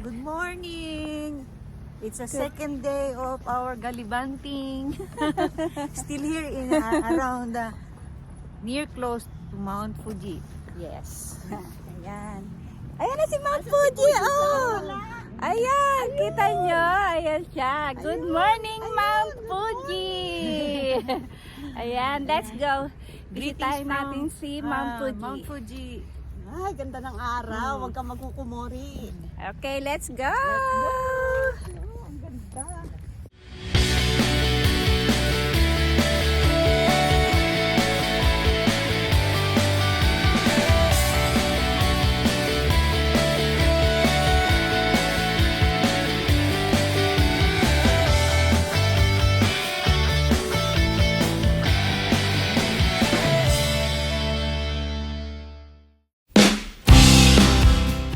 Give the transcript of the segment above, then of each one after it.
Good morning! It's a second day of our galibanting. Still here in around near close to Mount Fuji. Yes. Ayan. Ayan na si Mount Fuji, oh! Ayan, kita nyo. Ayan siya. Good morning, Mount Fuji! Ayan, let's go. Bisitahin natin si Mount Fuji. Mount Fuji. Ay, ganda ng araw. Huwag kang magkukumori. Okay, let's go! Ang ganda.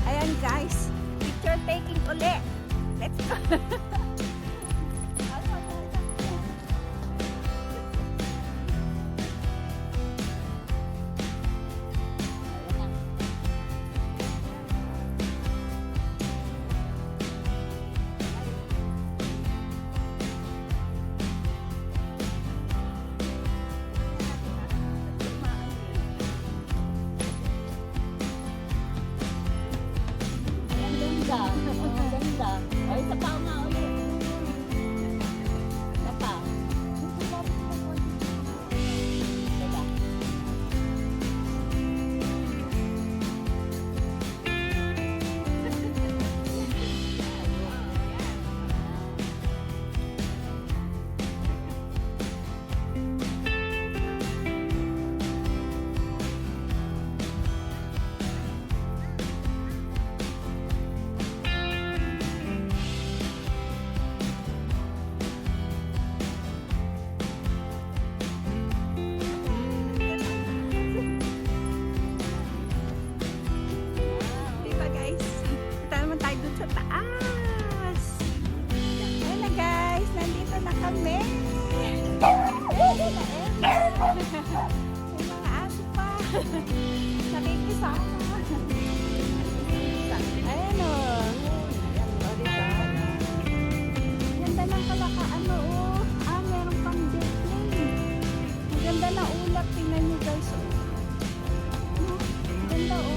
Ayan guys, picture taking ulit. Let's go! Ang ganda. Ay, isa pa nga ulit. Isa pa. Diba? Diba guys? Punta naman tayo dun sa taas. Ayan na guys, nandito na kami. May mga aso pa. Nakikisama. Ayan o. Diba? Ganda ng kalakaan o. Meron pang deckling. Ang ganda na ulap. Tingnan nyo guys o. Ganda o.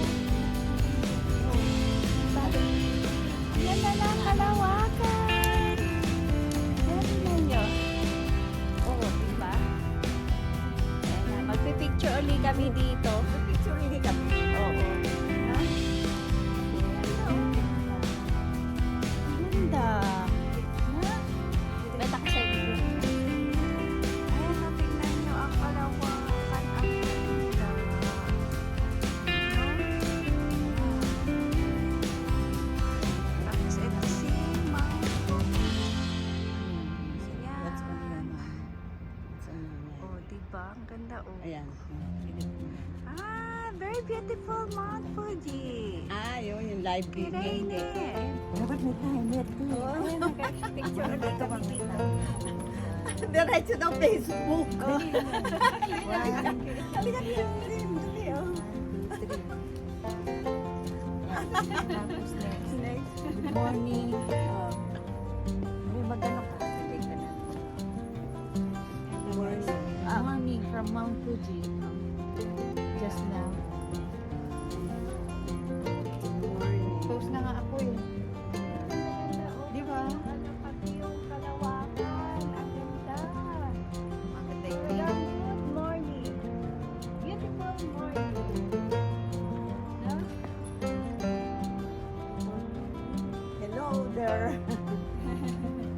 Yan na lang kalawakan. Tingnan nyo. Oo, diba? Ayan na. Magpipicture ulit kami dito. Picture hindi kami. Oo. Ha? Ganda. Ha? Bata ka sa iyo. Ayan na, tingnan nyo ang kalawakan. Ang ganda. Tapos ito si Mount Fuji. Ayan. That's one yan. That's one yan. Oh, diba? Ang ganda oh. Ayan. Very beautiful Mount Fuji. Yun yung live video. Kirene. Dapat may timer to. Ayan, nag-picture ulit kami dito. Diretso ng Facebook. One, Halika dito. Dali, oh. tapos next. Good morning. May magano ka. Hindi ka na. Morning from Mount Fuji. Just now. Post na nga ako eh. Di ba? Pati yung kalawakan. Ang ganda. Maganda yung Good morning. Beautiful morning. No? Hello there.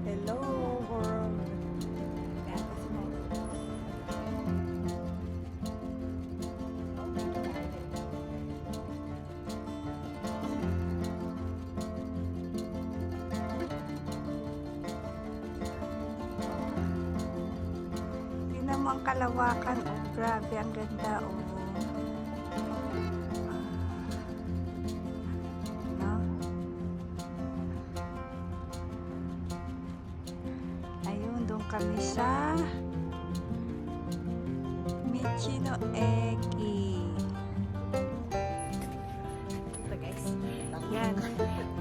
Hello world. Tingnan mo ang kalawakan. Oh, grabe. Ang ganda. Oh. No? Ayun, doon kami sa Michino Eki. Ito guys. Yan.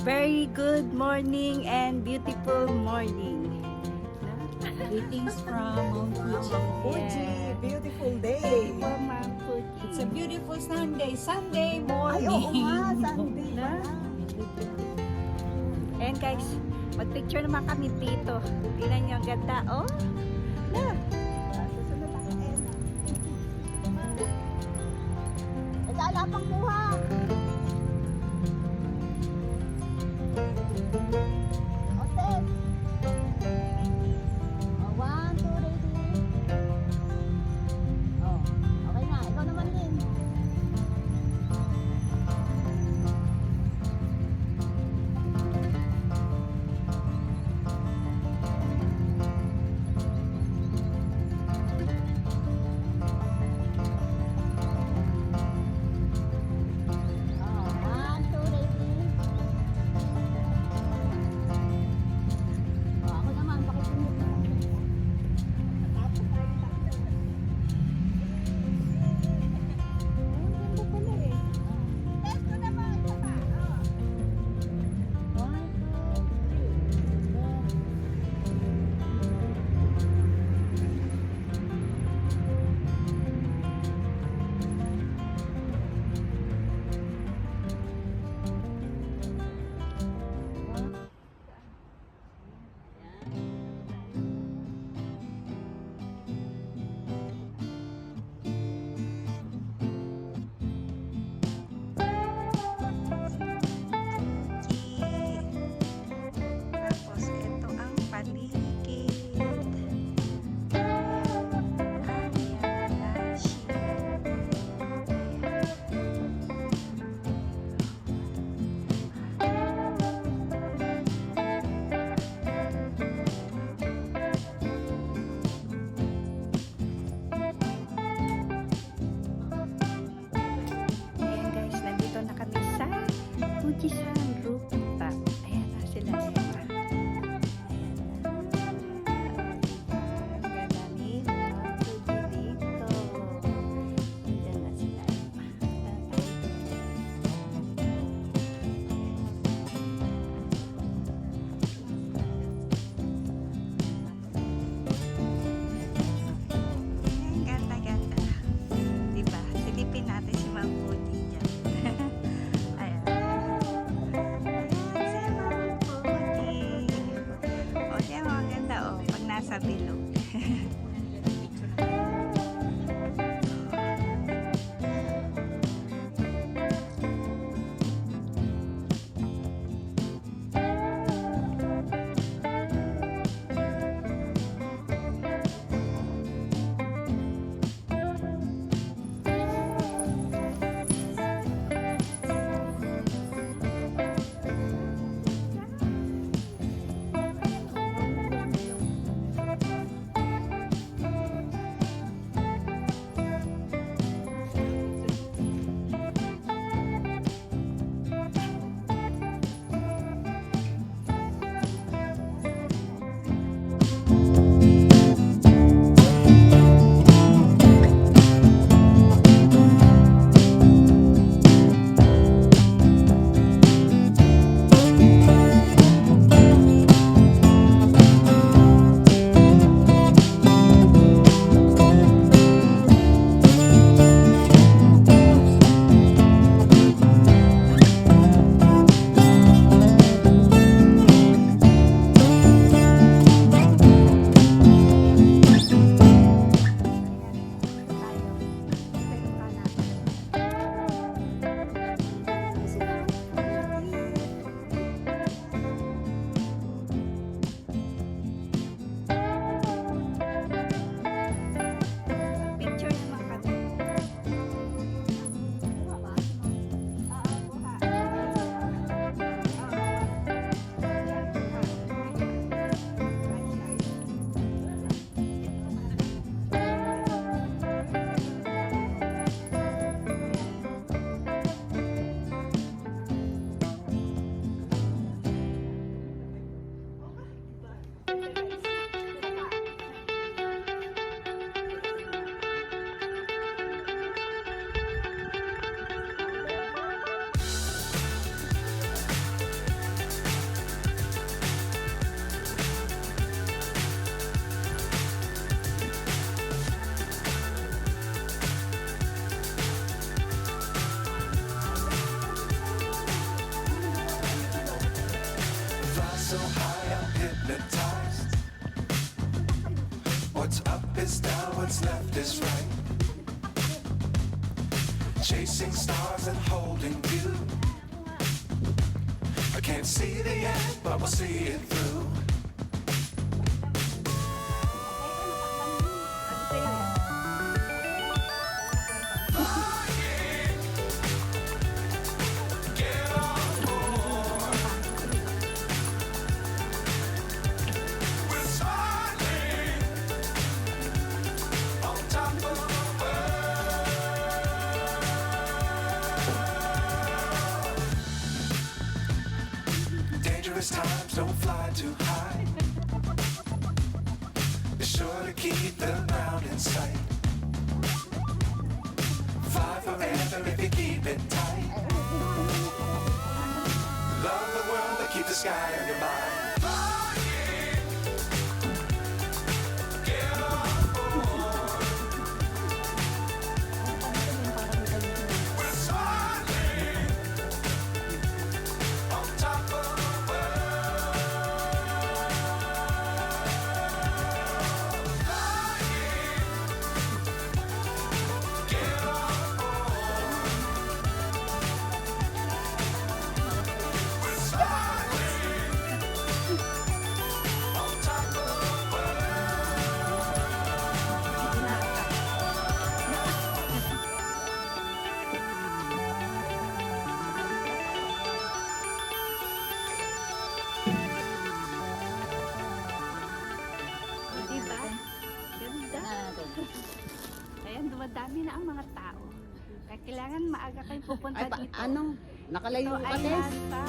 very good morning and beautiful morning. Greetings from Mount Fuji. Fuji, Yeah. beautiful day. For Mount Fuji. It's a beautiful Sunday Ay, morning. oo nga, Sunday Na? pala. Ayan guys, magpicture naman kami dito. Tingnan nyo, ang ganda. Oh, na. Susunod ako, Emma. Ito, ala pang buha. Otes. Oh, 1, 2, ready. Oh, okay na. Ikaw naman din. Oh, 1, 2, ready. Oh, ako naman, pakisunod na. Tapos tayo takbo. Ang ganda pala eh. Test ko naman, isa pa. Oh. 1, 2, 3. Tapos ito ang paligid. Ayan, Lashi. Ayan guys, nandito na kami sa Fujisan rooftop. Ayan na sila. Ayan na. Ayan na. Ang ganda ni Mount Fuji dito. Ayan na sila. Ayan, ganda-ganda. Diba? Silipin natin si Mount Fuji dyan. Ayan. Si Mount Fuji. O, diyan mo, ang ganda o. Pag nasa bilog. so high, I'm hypnotized. What's up is down, what's left is right. Chasing stars and holding you. I can't see the end, but we'll see it through. Dangerous times, don't fly too high. Be sure to keep the ground in sight. Fly forever if you keep it tight. Love the world, but keep the sky on your mind. Get on board. We're smiling on top of the world. Get on board. We're smiling on top of the Diba? Ganda. Ayan, dumadami na ang mga tao. Kaya kailangan maaga kayo pupunta dito. Ano? Nakalayo Ito ka, ay Tess? nasa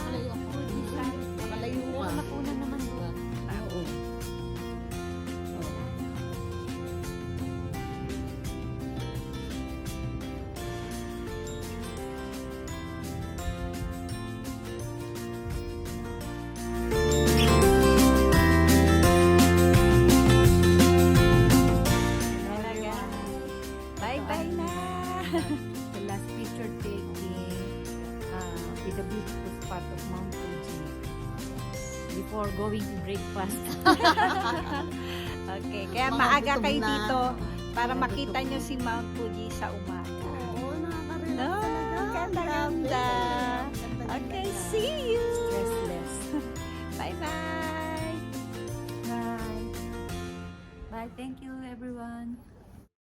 Fuji site. Nakalayo Pero ka. napunan naman doon. Oo. Talaga. Bye-bye na. The last picture taking with the beautiful spot of Mount Fuji before going to breakfast. Okay, kaya Mga maaga gutom kayo na. dito para Mga makita gutom nyo si Mount Fuji sa umaga. Oo, nakaka-relax No, talaga. ganda-ganda. Ganda. Okay, see you. Stressless. Bye-bye. Bye. Bye. Thank you, everyone.